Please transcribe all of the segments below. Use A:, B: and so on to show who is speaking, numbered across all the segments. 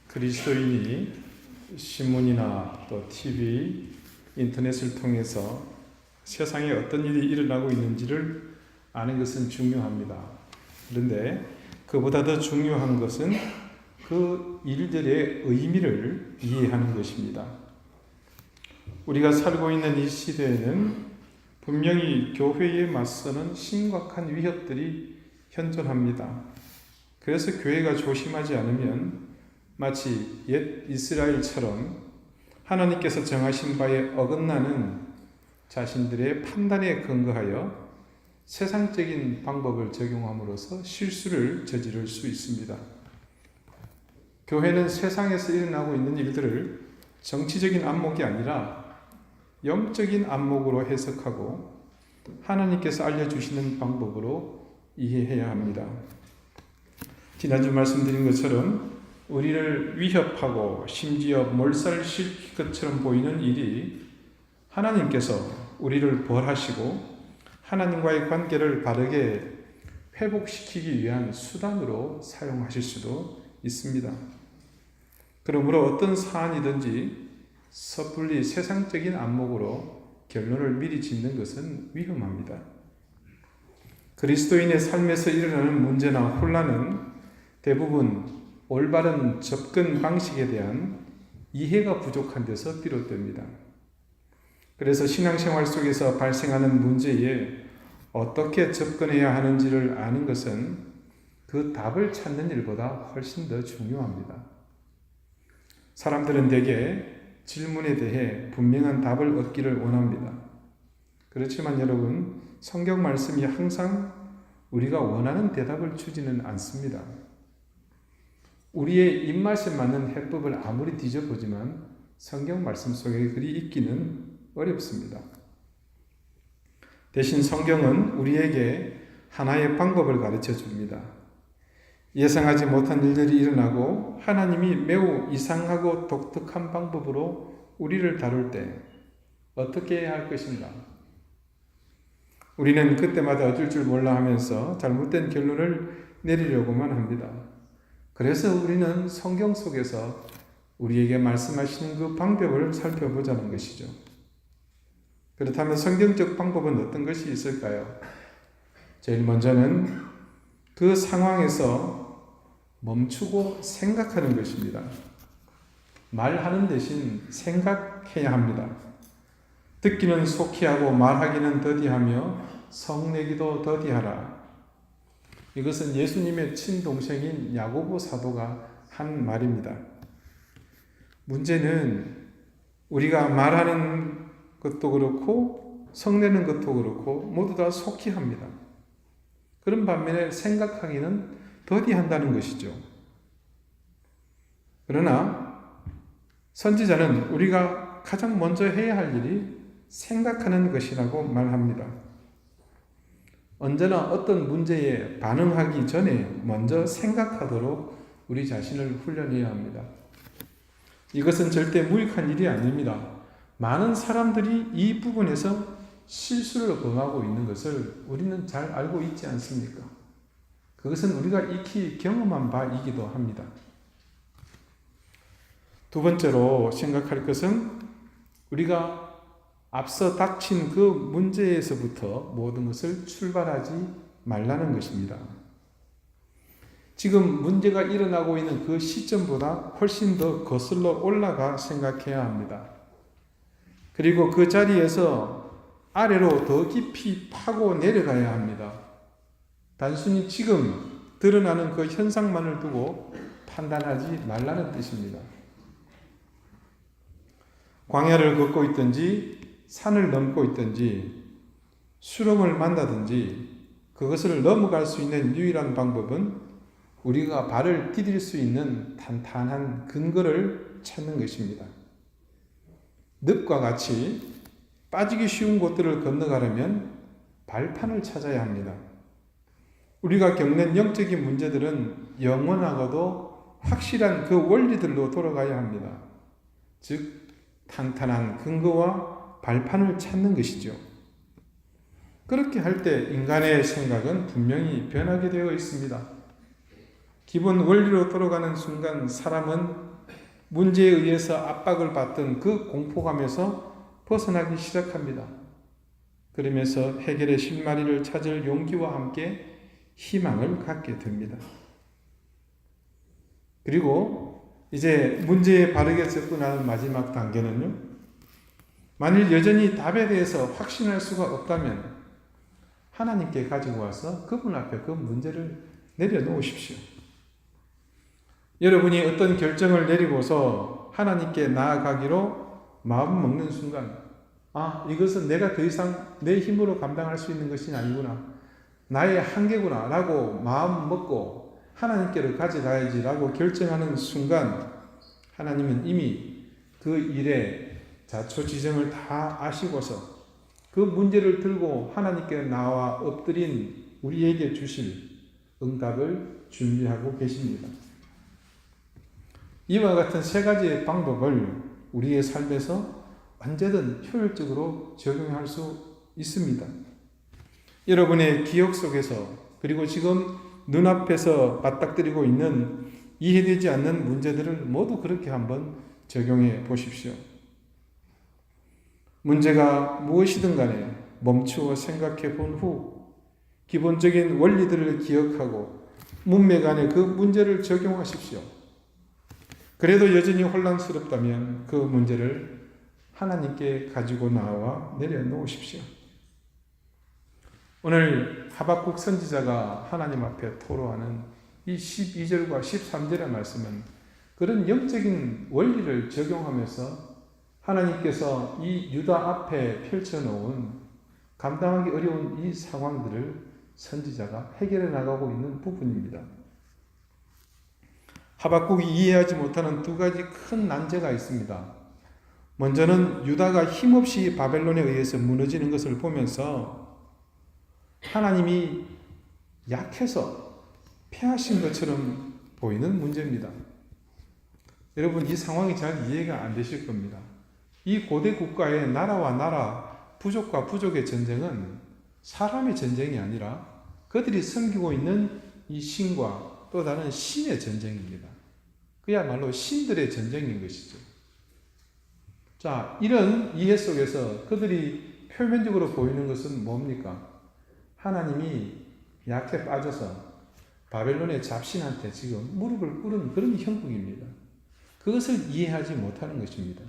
A: 그리스도인이 신문이나 또 TV, 인터넷을 통해서 세상에 어떤 일이 일어나고 있는지를 아는 것은 중요합니다. 그런데 그보다 더 중요한 것은 그 일들의 의미를 이해하는 것입니다. 우리가 살고 있는 이 시대에는 분명히 교회에 맞서는 심각한 위협들이 현존합니다. 그래서 교회가 조심하지 않으면 마치 옛 이스라엘처럼 하나님께서 정하신 바에 어긋나는 자신들의 판단에 근거하여 세상적인 방법을 적용함으로써 실수를 저지를 수 있습니다. 교회는 세상에서 일어나고 있는 일들을 정치적인 안목이 아니라 영적인 안목으로 해석하고 하나님께서 알려주시는 방법으로 이해해야 합니다. 지난주 말씀드린 것처럼 우리를 위협하고 심지어 몰살시킬 것처럼 보이는 일이 하나님께서 우리를 벌하시고 하나님과의 관계를 바르게 회복시키기 위한 수단으로 사용하실 수도 있습니다. 그러므로 어떤 사안이든지 섣불리 세상적인 안목으로 결론을 미리 짓는 것은 위험합니다. 그리스도인의 삶에서 일어나는 문제나 혼란은 대부분 올바른 접근 방식에 대한 이해가 부족한 데서 비롯됩니다. 그래서 신앙생활 속에서 발생하는 문제에 어떻게 접근해야 하는지를 아는 것은 그 답을 찾는 일보다 훨씬 더 중요합니다. 사람들은 대개 질문에 대해 분명한 답을 얻기를 원합니다. 그렇지만 여러분, 성경 말씀이 항상 우리가 원하는 대답을 주지는 않습니다. 우리의 입맛에 맞는 해법을 아무리 뒤져보지만 성경 말씀 속에 그리 있기는 어렵습니다. 대신 성경은 우리에게 하나의 방법을 가르쳐 줍니다. 예상하지 못한 일들이 일어나고 하나님이 매우 이상하고 독특한 방법으로 우리를 다룰 때 어떻게 해야 할 것인가? 우리는 그때마다 어쩔 줄 몰라 하면서 잘못된 결론을 내리려고만 합니다. 그래서 우리는 성경 속에서 우리에게 말씀하시는 그 방법을 살펴보자는 것이죠. 그렇다면 성경적 방법은 어떤 것이 있을까요? 제일 먼저는 그 상황에서 멈추고 생각하는 것입니다. 말하는 대신 생각해야 합니다. 듣기는 속히 하고 말하기는 더디하며 성내기도 더디하라. 이것은 예수님의 친동생인 야고보 사도가 한 말입니다. 문제는 우리가 말하는 것도 그렇고 성내는 것도 그렇고 모두 다 속히 합니다. 그런 반면에 생각하기는 더디한다는 것이죠. 그러나 선지자는 우리가 가장 먼저 해야 할 일이 생각하는 것이라고 말합니다. 언제나 어떤 문제에 반응하기 전에 먼저 생각하도록 우리 자신을 훈련해야 합니다. 이것은 절대 무익한 일이 아닙니다. 많은 사람들이 이 부분에서 실수를 범하고 있는 것을 우리는 잘 알고 있지 않습니까? 그것은 우리가 익히 경험한 바이기도 합니다. 두 번째로 생각할 것은 우리가 앞서 닥친 그 문제에서부터 모든 것을 출발하지 말라는 것입니다. 지금 문제가 일어나고 있는 그 시점보다 훨씬 더 거슬러 올라가 생각해야 합니다. 그리고 그 자리에서 아래로 더 깊이 파고 내려가야 합니다. 단순히 지금 드러나는 그 현상만을 두고 판단하지 말라는 뜻입니다. 광야를 걷고 있든지 산을 넘고 있든지 수렁을 만나든지 그것을 넘어갈 수 있는 유일한 방법은 우리가 발을 디딜 수 있는 탄탄한 근거를 찾는 것입니다. 늪과 같이 빠지기 쉬운 곳들을 건너가려면 발판을 찾아야 합니다. 우리가 겪는 영적인 문제들은 영원하고도 확실한 그 원리들로 돌아가야 합니다. 즉 탄탄한 근거와 발판을 찾는 것이죠. 그렇게 할 때 인간의 생각은 분명히 변하게 되어 있습니다. 기본 원리로 돌아가는 순간 사람은 문제에 의해서 압박을 받던 그 공포감에서 벗어나기 시작합니다. 그러면서 해결의 실마리를 찾을 용기와 함께 희망을 갖게 됩니다. 그리고 이제 문제에 바르게 접근하는 마지막 단계는요, 만일 여전히 답에 대해서 확신할 수가 없다면 하나님께 가지고 와서 그분 앞에 그 문제를 내려놓으십시오. 여러분이 어떤 결정을 내리고서 하나님께 나아가기로 마음 먹는 순간, 이것은 내가 더 이상 내 힘으로 감당할 수 있는 것이 아니구나, 나의 한계구나 라고 마음 먹고 하나님께로 가져가야지 라고 결정하는 순간, 하나님은 이미 그 일의 자초지정을 다 아시고서 그 문제를 들고 하나님께 나와 엎드린 우리에게 주실 응답을 준비하고 계십니다. 이와 같은 세 가지의 방법을 우리의 삶에서 언제든 효율적으로 적용할 수 있습니다. 여러분의 기억 속에서, 그리고 지금 눈앞에서 맞닥뜨리고 있는 이해되지 않는 문제들을 모두 그렇게 한번 적용해 보십시오. 문제가 무엇이든 간에 멈추어 생각해 본 후 기본적인 원리들을 기억하고 문맥 안에 그 문제를 적용하십시오. 그래도 여전히 혼란스럽다면 그 문제를 하나님께 가지고 나와 내려놓으십시오. 오늘 하박국 선지자가 하나님 앞에 토로하는 이 12절과 13절의 말씀은 그런 영적인 원리를 적용하면서 하나님께서 이 유다 앞에 펼쳐놓은 감당하기 어려운 이 상황들을 선지자가 해결해 나가고 있는 부분입니다. 하박국이 이해하지 못하는 두 가지 큰 난제가 있습니다. 먼저는 유다가 힘없이 바벨론에 의해서 무너지는 것을 보면서 하나님이 약해서 패하신 것처럼 보이는 문제입니다. 여러분, 이 상황이 잘 이해가 안 되실 겁니다. 이 고대 국가의 나라와 나라, 부족과 부족의 전쟁은 사람의 전쟁이 아니라 그들이 섬기고 있는 이 신과 또 다른 신의 전쟁입니다. 그야말로 신들의 전쟁인 것이죠. 자, 이런 이해 속에서 그들이 표면적으로 보이는 것은 뭡니까? 하나님이 약해 빠져서 바벨론의 잡신한테 지금 무릎을 꿇은 그런 형국입니다. 그것을 이해하지 못하는 것입니다.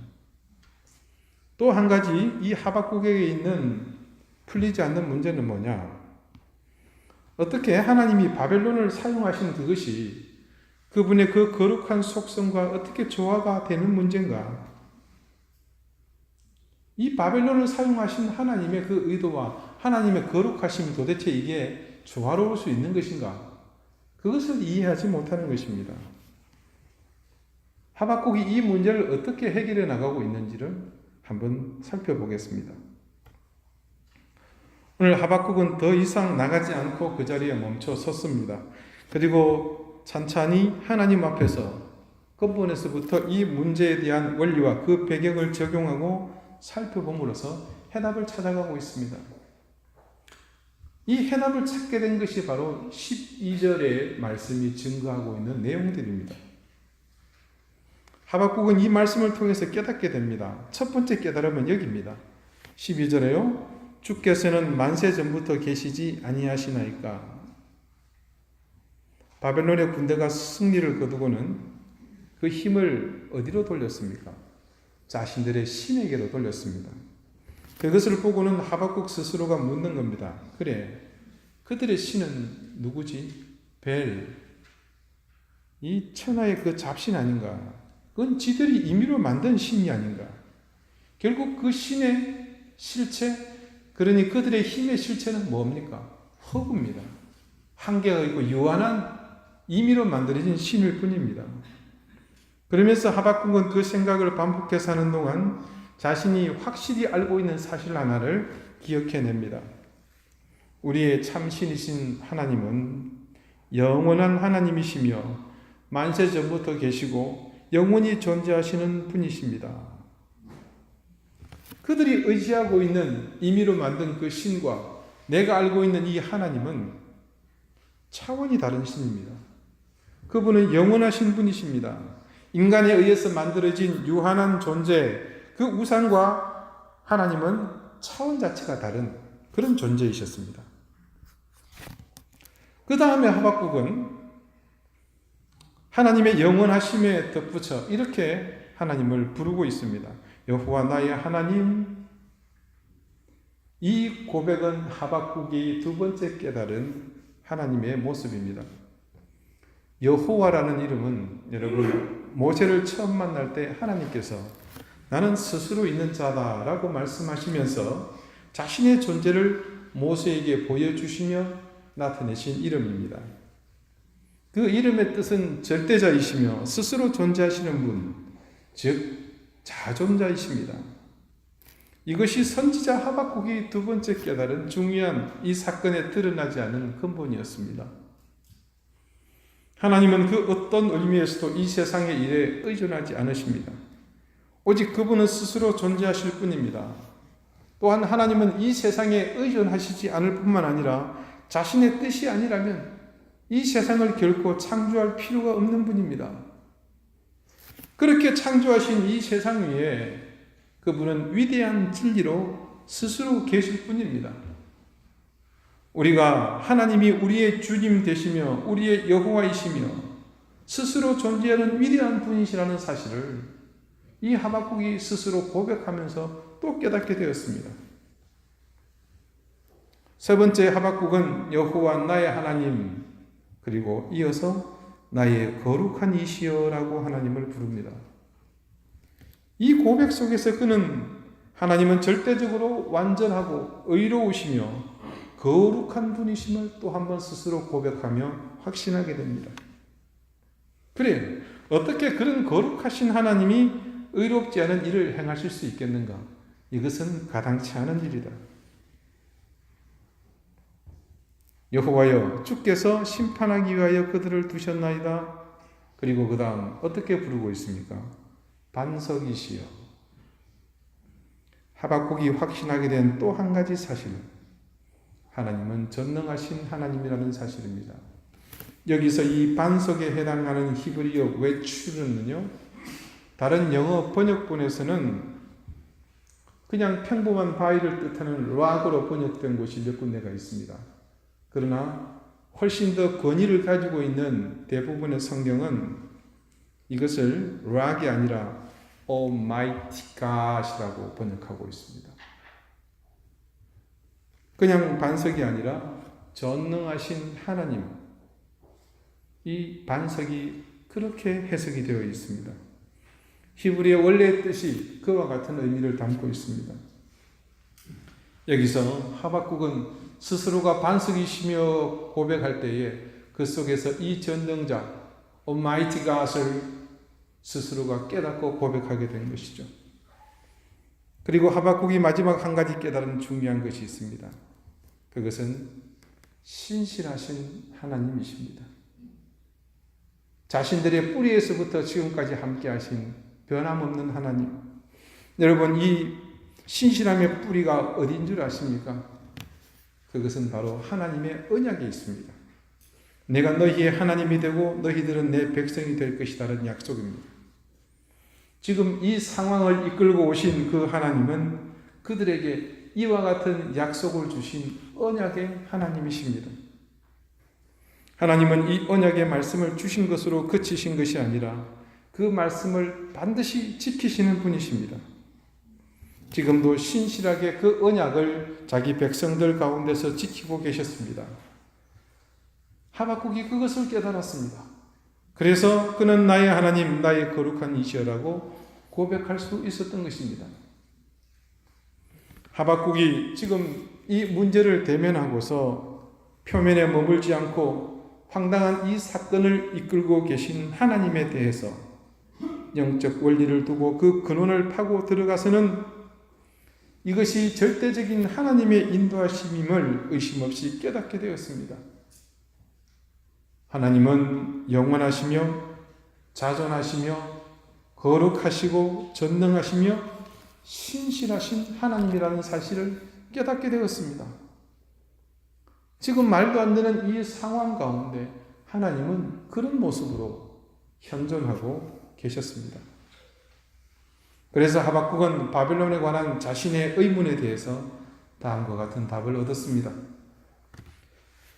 A: 또 한 가지, 이 하박국에게 있는 풀리지 않는 문제는 뭐냐? 어떻게 하나님이 바벨론을 사용하신 그것이 그분의 그 거룩한 속성과 어떻게 조화가 되는 문제인가? 이 바벨론을 사용하신 하나님의 그 의도와 하나님의 거룩하심이 도대체 이게 조화로울 수 있는 것인가? 그것을 이해하지 못하는 것입니다. 하박국이 이 문제를 어떻게 해결해 나가고 있는지를 한번 살펴보겠습니다. 오늘 하박국은 더 이상 나가지 않고 그 자리에 멈춰 섰습니다. 그리고 찬찬히 하나님 앞에서 근본에서부터 이 문제에 대한 원리와 그 배경을 적용하고 살펴봄으로써 해답을 찾아가고 있습니다. 이 해답을 찾게 된 것이 바로 12절의 말씀이 증거하고 있는 내용들입니다. 하박국은 이 말씀을 통해서 깨닫게 됩니다. 첫 번째 깨달음은 여기입니다. 12절에요. 주께서는 만세 전부터 계시지 아니하시나이까. 바벨론의 군대가 승리를 거두고는 그 힘을 어디로 돌렸습니까? 자신들의 신에게로 돌렸습니다. 그것을 보고는 하박국 스스로가 묻는 겁니다. 그래, 그들의 신은 누구지? 벨. 이 천하의 그 잡신 아닌가? 그건 지들이 임의로 만든 신이 아닌가? 결국 그 신의 실체, 그러니 그들의 힘의 실체는 뭡니까? 허구입니다. 한계가 있고 유한한 임의로 만들어진 신일 뿐입니다. 그러면서 하박국은 그 생각을 반복해서 하는 동안 자신이 확실히 알고 있는 사실 하나를 기억해냅니다. 우리의 참신이신 하나님은 영원한 하나님이시며 만세 전부터 계시고 영원히 존재하시는 분이십니다. 그들이 의지하고 있는 임의로 만든 그 신과 내가 알고 있는 이 하나님은 차원이 다른 신입니다. 그분은 영원하신 분이십니다. 인간에 의해서 만들어진 유한한 존재, 그 우상과 하나님은 차원 자체가 다른 그런 존재이셨습니다. 그 다음에 하박국은 하나님의 영원하심에 덧붙여 이렇게 하나님을 부르고 있습니다. 여호와 나의 하나님. 이 고백은 하박국이 두 번째 깨달은 하나님의 모습입니다. 여호와라는 이름은 여러분 모세를 처음 만날 때 하나님께서 나는 스스로 있는 자다라고 말씀하시면서 자신의 존재를 모세에게 보여주시며 나타내신 이름입니다. 그 이름의 뜻은 절대자이시며 스스로 존재하시는 분, 즉 자존자이십니다. 이것이 선지자 하박국이 두 번째 깨달은 중요한 이 사건에 드러나지 않은 근본이었습니다. 하나님은 그 어떤 의미에서도 이 세상의 일에 의존하지 않으십니다. 오직 그분은 스스로 존재하실 뿐입니다. 또한 하나님은 이 세상에 의존하시지 않을 뿐만 아니라 자신의 뜻이 아니라면 이 세상을 결코 창조할 필요가 없는 분입니다. 그렇게 창조하신 이 세상 위에 그분은 위대한 진리로 스스로 계실 뿐입니다. 우리가 하나님이 우리의 주님 되시며 우리의 여호와이시며 스스로 존재하는 위대한 분이시라는 사실을 이 하박국이 스스로 고백하면서 또 깨닫게 되었습니다. 세 번째 하박국은 여호와 나의 하나님, 그리고 이어서 나의 거룩한 이시여라고 하나님을 부릅니다. 이 고백 속에서 그는 하나님은 절대적으로 완전하고 의로우시며 거룩한 분이심을 또 한 번 스스로 고백하며 확신하게 됩니다. 그래, 어떻게 그런 거룩하신 하나님이 의롭지 않은 일을 행하실 수 있겠는가? 이것은 가당치 않은 일이다. 여호와여, 주께서 심판하기 위하여 그들을 두셨나이다. 그리고 그 다음 어떻게 부르고 있습니까? 반석이시여. 하박국이 확신하게 된 또 한 가지 사실은 하나님은 전능하신 하나님이라는 사실입니다. 여기서 이 반석에 해당하는 히브리어 외출은요, 다른 영어 번역본에서는 그냥 평범한 바위를 뜻하는 락으로 번역된 곳이 몇 군데가 있습니다. 그러나 훨씬 더 권위를 가지고 있는 대부분의 성경은 이것을 락이 아니라 Almighty God이라고 번역하고 있습니다. 그냥 반석이 아니라 전능하신 하나님, 이 반석이 그렇게 해석이 되어 있습니다. 히브리의 원래의 뜻이 그와 같은 의미를 담고 있습니다. 여기서 하박국은 스스로가 반석이시며 고백할 때에 그 속에서 이 전능자 Almighty God을 스스로가 깨닫고 고백하게 된 것이죠. 그리고 하박국이 마지막 한 가지 깨달은 중요한 것이 있습니다. 그것은 신실하신 하나님이십니다. 자신들의 뿌리에서부터 지금까지 함께 하신 변함없는 하나님. 여러분, 이 신실함의 뿌리가 어딘 줄 아십니까? 그것은 바로 하나님의 언약에 있습니다. 내가 너희의 하나님이 되고 너희들은 내 백성이 될 것이라는 약속입니다. 지금 이 상황을 이끌고 오신 그 하나님은 그들에게 이와 같은 약속을 주신 언약의 하나님이십니다. 하나님은 이 언약의 말씀을 주신 것으로 그치신 것이 아니라 그 말씀을 반드시 지키시는 분이십니다. 지금도 신실하게 그 언약을 자기 백성들 가운데서 지키고 계셨습니다. 하박국이 그것을 깨달았습니다. 그래서 그는 나의 하나님, 나의 거룩한 이시여라고 고백할 수 있었던 것입니다. 하박국이 지금 이 문제를 대면하고서 표면에 머물지 않고 황당한 이 사건을 이끌고 계신 하나님에 대해서 영적 원리를 두고 그 근원을 파고 들어가서는 이것이 절대적인 하나님의 인도하심임을 의심 없이 깨닫게 되었습니다. 하나님은 영원하시며 자존하시며 거룩하시고 전능하시며 신실하신 하나님이라는 사실을 깨닫게 되었습니다. 지금 말도 안 되는 이 상황 가운데 하나님은 그런 모습으로 현존하고 계셨습니다. 그래서 하박국은 바벨론에 관한 자신의 의문에 대해서 다음과 같은 답을 얻었습니다.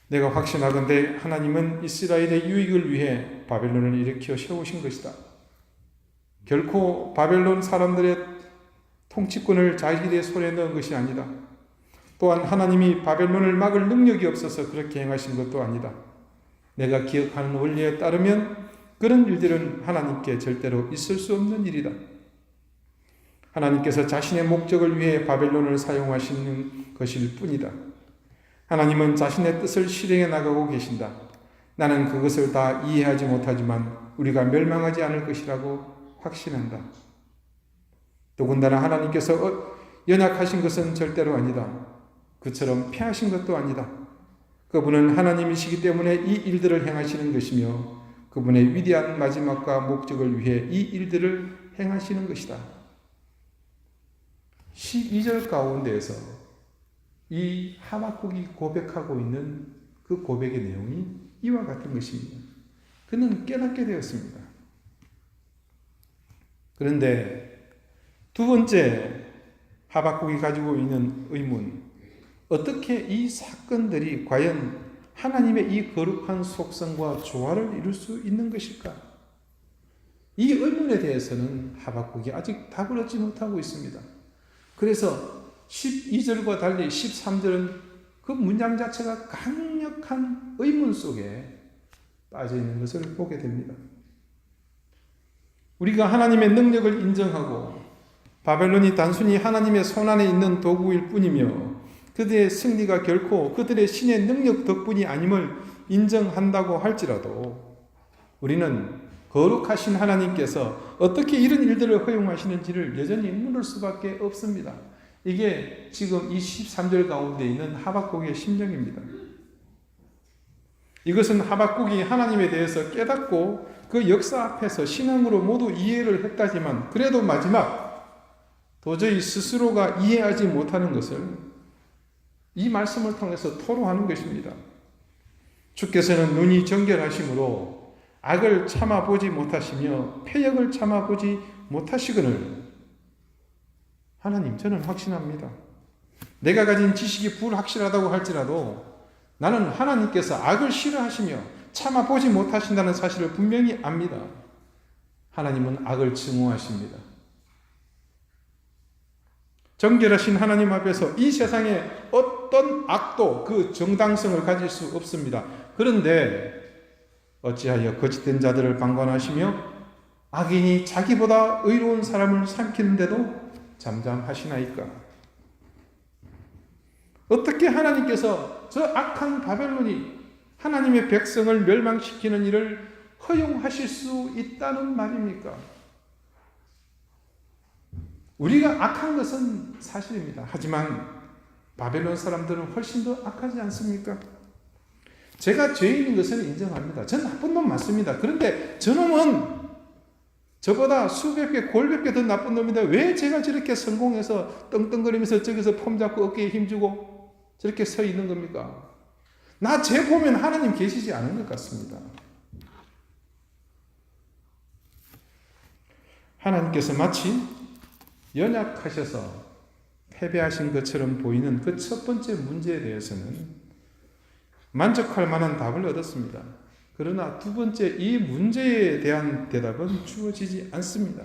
A: 내가 확신하건대 하나님은 이스라엘의 유익을 위해 바벨론을 일으켜 세우신 것이다. 결코 바벨론 사람들의 통치권을 자기들의 손에 넣은 것이 아니다. 또한 하나님이 바벨론을 막을 능력이 없어서 그렇게 행하신 것도 아니다. 내가 기억하는 원리에 따르면 그런 일들은 하나님께 절대로 있을 수 없는 일이다. 하나님께서 자신의 목적을 위해 바벨론을 사용하시는 것일 뿐이다. 하나님은 자신의 뜻을 실행해 나가고 계신다. 나는 그것을 다 이해하지 못하지만 우리가 멸망하지 않을 것이라고 확신한다. 더군다나 하나님께서 연약하신 것은 절대로 아니다. 그처럼 패하신 것도 아니다. 그분은 하나님이시기 때문에 이 일들을 행하시는 것이며 그분의 위대한 마지막과 목적을 위해 이 일들을 행하시는 것이다. 12절 가운데에서 이 하박국이 고백하고 있는 그 고백의 내용이 이와 같은 것입니다. 그는 깨닫게 되었습니다. 그런데 두 번째 하박국이 가지고 있는 의문, 어떻게 이 사건들이 과연 하나님의 이 거룩한 속성과 조화를 이룰 수 있는 것일까? 이 의문에 대해서는 하박국이 아직 답을 얻지 못하고 있습니다. 그래서 12절과 달리 13절은 그 문장 자체가 강력한 의문 속에 빠져 있는 것을 보게 됩니다. 우리가 하나님의 능력을 인정하고 바벨론이 단순히 하나님의 손안에 있는 도구일 뿐이며 그들의 승리가 결코 그들의 신의 능력 덕분이 아님을 인정한다고 할지라도 우리는 거룩하신 하나님께서 어떻게 이런 일들을 허용하시는지를 여전히 물을 수밖에 없습니다. 이게 지금 이 13절 가운데 있는 하박국의 심정입니다. 이것은 하박국이 하나님에 대해서 깨닫고 그 역사 앞에서 신앙으로 모두 이해를 했다지만 그래도 마지막 도저히 스스로가 이해하지 못하는 것을 이 말씀을 통해서 토로하는 것입니다. 주께서는 눈이 정결하심으로 악을 참아보지 못하시며 패역을 참아보지 못하시거늘 하나님, 저는 확신합니다. 내가 가진 지식이 불확실하다고 할지라도 나는 하나님께서 악을 싫어하시며 참아보지 못하신다는 사실을 분명히 압니다. 하나님은 악을 증오하십니다. 정결하신 하나님 앞에서 이 세상에 어떤 악도 그 정당성을 가질 수 없습니다. 그런데 어찌하여 거짓된 자들을 방관하시며 악인이 자기보다 의로운 사람을 삼키는데도 잠잠하시나이까? 어떻게 하나님께서 저 악한 바벨론이 하나님의 백성을 멸망시키는 일을 허용하실 수 있다는 말입니까? 우리가 악한 것은 사실입니다. 하지만 바벨론 사람들은 훨씬 더 악하지 않습니까? 제가 죄인인 것을 인정합니다. 전 나쁜 놈 맞습니다. 그런데 저놈은 저보다 수백 배, 골백 배 더 나쁜 놈인데 왜 제가 저렇게 성공해서 떵떵거리면서 저기서 폼 잡고 어깨에 힘주고 저렇게 서 있는 겁니까? 나 쟤 보면 하나님 계시지 않은 것 같습니다. 하나님께서 마치 연약하셔서 패배하신 것처럼 보이는 그 첫 번째 문제에 대해서는 만족할 만한 답을 얻었습니다. 그러나 두 번째 이 문제에 대한 대답은 주어지지 않습니다.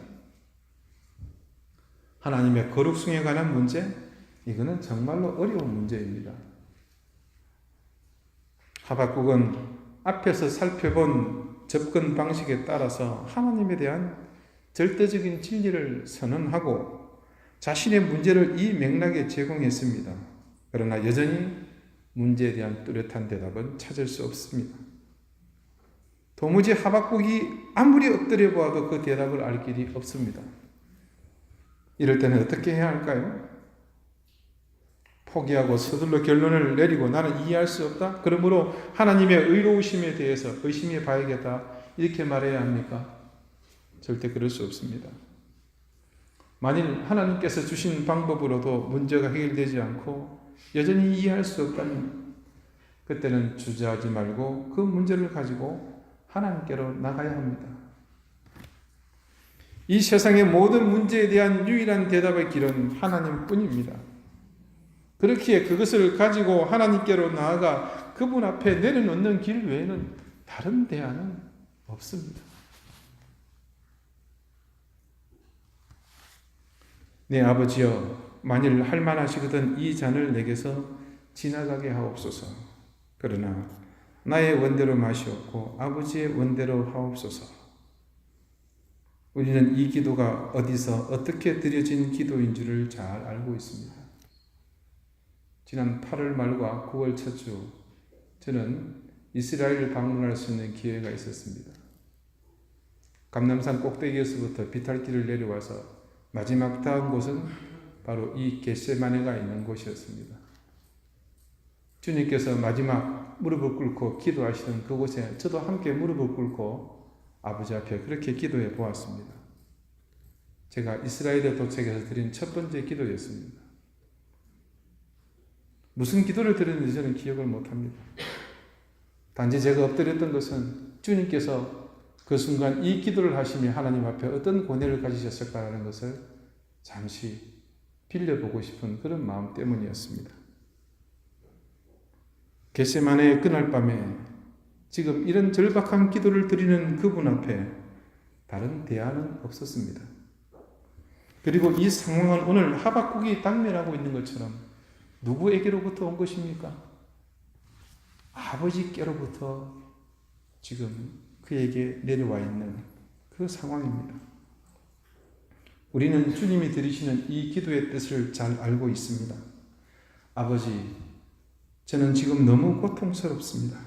A: 하나님의 거룩성에 관한 문제, 이거는 정말로 어려운 문제입니다. 하박국은 앞에서 살펴본 접근 방식에 따라서 하나님에 대한 절대적인 진리를 선언하고 자신의 문제를 이 맥락에 제공했습니다. 그러나 여전히 문제에 대한 뚜렷한 대답은 찾을 수 없습니다. 도무지 하박국이 아무리 엎드려 보아도 그 대답을 알 길이 없습니다. 이럴 때는 어떻게 해야 할까요? 포기하고 서둘러 결론을 내리고 나는 이해할 수 없다? 그러므로 하나님의 의로우심에 대해서 의심해 봐야겠다. 이렇게 말해야 합니까? 절대 그럴 수 없습니다. 만일 하나님께서 주신 방법으로도 문제가 해결되지 않고 여전히 이해할 수 없다면 그때는 주저하지 말고 그 문제를 가지고 하나님께로 나가야 합니다. 이 세상의 모든 문제에 대한 유일한 대답의 길은 하나님뿐입니다. 그렇기에 그것을 가지고 하나님께로 나아가 그분 앞에 내려놓는 길 외에는 다른 대안은 없습니다. 내 아버지여, 만일 할만하시거든 이 잔을 내게서 지나가게 하옵소서. 그러나 나의 원대로 마시옵고 아버지의 원대로 하옵소서. 우리는 이 기도가 어디서 어떻게 드려진 기도인 줄을 잘 알고 있습니다. 지난 8월 말과 9월 첫 주 저는 이스라엘을 방문할 수 있는 기회가 있었습니다. 감람산 꼭대기에서부터 비탈길을 내려와서 마지막 닿은 곳은 바로 이 겟세마네가 있는 곳이었습니다. 주님께서 마지막 무릎을 꿇고 기도하시던 그곳에 저도 함께 무릎을 꿇고 아버지 앞에 그렇게 기도해 보았습니다. 제가 이스라엘에 도착해서 드린 첫 번째 기도였습니다. 무슨 기도를 드렸는지 저는 기억을 못합니다. 단지 제가 엎드렸던 것은 주님께서 그 순간 이 기도를 하시며 하나님 앞에 어떤 고뇌를 가지셨을까라는 것을 잠시 빌려보고 싶은 그런 마음 때문이었습니다. 겟세마네의 그날 밤에 지금 이런 절박한 기도를 드리는 그분 앞에 다른 대안은 없었습니다. 그리고 이 상황은 오늘 하박국이 당면하고 있는 것처럼 누구에게로부터 온 것입니까? 아버지께로부터 지금 그에게 내려와 있는 그 상황입니다. 우리는 주님이 드리시는 이 기도의 뜻을 잘 알고 있습니다. 아버지, 저는 지금 너무 고통스럽습니다.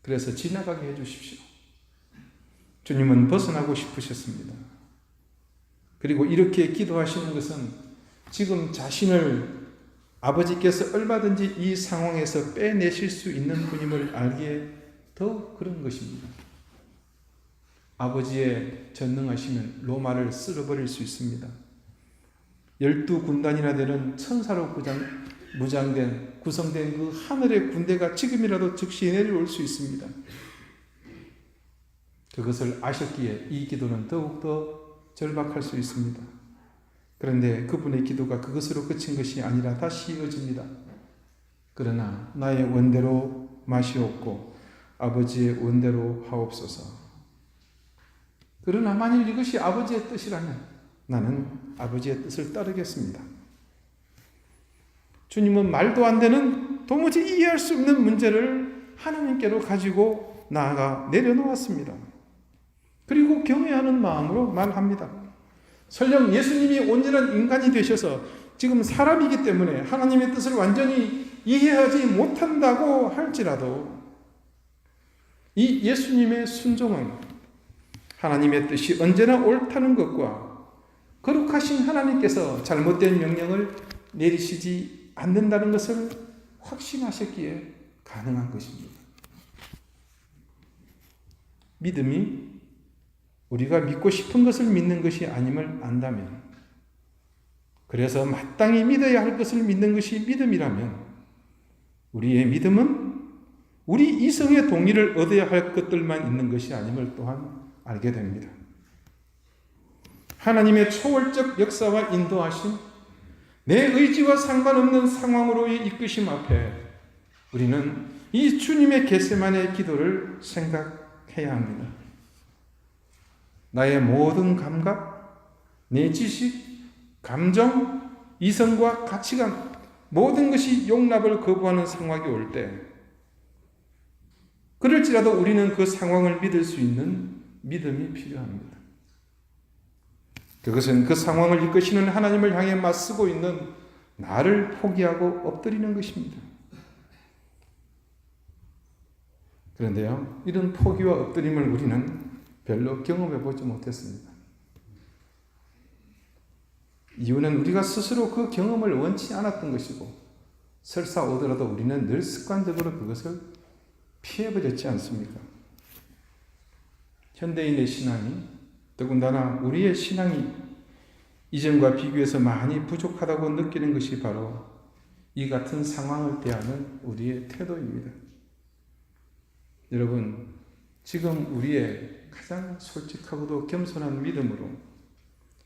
A: 그래서 지나가게 해주십시오. 주님은 벗어나고 싶으셨습니다. 그리고 이렇게 기도하시는 것은 지금 자신을 아버지께서 얼마든지 이 상황에서 빼내실 수 있는 분임을 알기에 더 그런 것입니다. 아버지의 전능하시면 로마를 쓸어버릴 수 있습니다. 12군단이나 되는 천사로 구성된 그 하늘의 군대가 지금이라도 즉시 내려올 수 있습니다. 그것을 아셨기에 이 기도는 더욱더 절박할 수 있습니다. 그런데 그분의 기도가 그것으로 그친 것이 아니라 다시 이어집니다. 그러나 나의 원대로 마시옵고 아버지의 원대로 하옵소서. 그러나 만일 이것이 아버지의 뜻이라면 나는 아버지의 뜻을 따르겠습니다. 주님은 말도 안 되는 도무지 이해할 수 없는 문제를 하나님께로 가지고 나아가 내려놓았습니다. 그리고 경외하는 마음으로 말합니다. 설령 예수님이 온전한 인간이 되셔서 지금 사람이기 때문에 하나님의 뜻을 완전히 이해하지 못한다고 할지라도 이 예수님의 순종은 하나님의 뜻이 언제나 옳다는 것과 거룩하신 하나님께서 잘못된 명령을 내리시지 않는다는 것을 확신하셨기에 가능한 것입니다. 믿음이 우리가 믿고 싶은 것을 믿는 것이 아님을 안다면, 그래서 마땅히 믿어야 할 것을 믿는 것이 믿음이라면 우리의 믿음은 우리 이성의 동의를 얻어야 할 것들만 있는 것이 아님을 또한 알게 됩니다. 하나님의 초월적 역사와 인도하심, 내 의지와 상관없는 상황으로의 이끄심 앞에 우리는 이 주님의 겟세마네의 기도를 생각해야 합니다. 나의 모든 감각, 내 지식, 감정, 이성과 가치관, 모든 것이 용납을 거부하는 상황이 올 때, 그럴지라도 우리는 그 상황을 믿을 수 있는 믿음이 필요합니다. 그것은 그 상황을 이끄시는 하나님을 향해 맞서고 있는 나를 포기하고 엎드리는 것입니다. 그런데요, 이런 포기와 엎드림을 우리는 별로 경험해 보지 못했습니다. 이유는 우리가 스스로 그 경험을 원치 않았던 것이고, 설사 오더라도 우리는 늘 습관적으로 그것을 피해버렸지 않습니까? 현대인의 신앙이, 더군다나 우리의 신앙이 이전과 비교해서 많이 부족하다고 느끼는 것이 바로 이 같은 상황을 대하는 우리의 태도입니다. 여러분, 지금 우리의 가장 솔직하고도 겸손한 믿음으로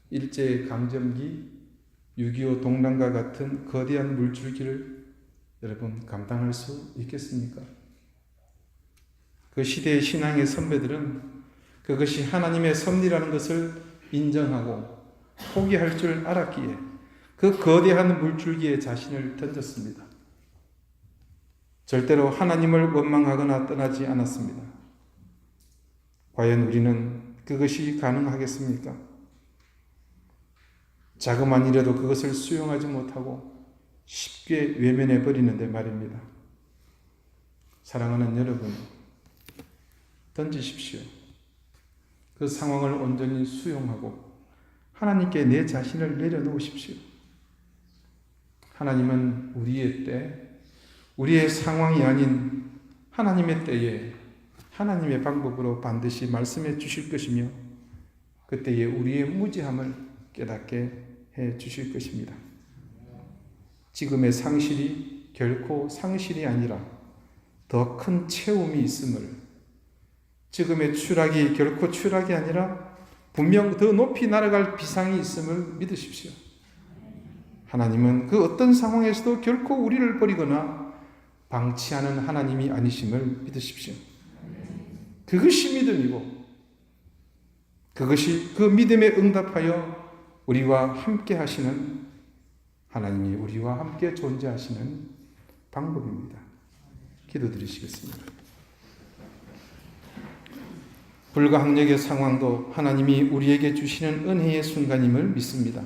A: 일제강점기 6.25 동란과 같은 거대한 물줄기를 여러분 감당할 수 있겠습니까? 그 시대의 신앙의 선배들은 그것이 하나님의 섭리라는 것을 인정하고 포기할 줄 알았기에 그 거대한 물줄기에 자신을 던졌습니다. 절대로 하나님을 원망하거나 떠나지 않았습니다. 과연 우리는 그것이 가능하겠습니까? 자그마한 일에도 그것을 수용하지 못하고 쉽게 외면해 버리는데 말입니다. 사랑하는 여러분, 던지십시오. 그 상황을 온전히 수용하고 하나님께 내 자신을 내려놓으십시오. 하나님은 우리의 때, 우리의 상황이 아닌 하나님의 때에 하나님의 방법으로 반드시 말씀해 주실 것이며 그때에 우리의 무지함을 깨닫게 해 주실 것입니다. 지금의 상실이 결코 상실이 아니라 더 큰 채움이 있음을, 지금의 추락이 결코 추락이 아니라 분명 더 높이 날아갈 비상이 있음을 믿으십시오. 하나님은 그 어떤 상황에서도 결코 우리를 버리거나 방치하는 하나님이 아니심을 믿으십시오. 그것이 믿음이고 그것이 그 믿음에 응답하여 우리와 함께 하시는 하나님이 우리와 함께 존재하시는 방법입니다. 기도드리시겠습니다. 불가항력의 상황도 하나님이 우리에게 주시는 은혜의 순간임을 믿습니다.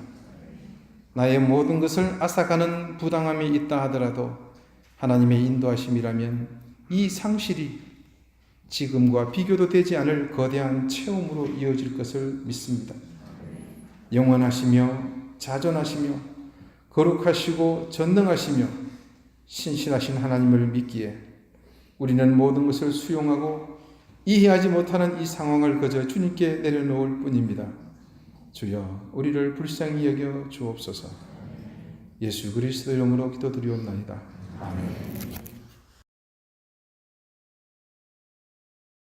A: 나의 모든 것을 앗아가는 부당함이 있다 하더라도 하나님의 인도하심이라면 이 상실이 지금과 비교도 되지 않을 거대한 체험으로 이어질 것을 믿습니다. 영원하시며 자존하시며 거룩하시고 전능하시며 신실하신 하나님을 믿기에 우리는 모든 것을 수용하고 이해하지 못하는 이 상황을 그저 주님께 내려놓을 뿐입니다. 주여, 우리를 불쌍히 여겨 주옵소서. 예수 그리스도 이름으로 기도드리옵나이다. 아멘.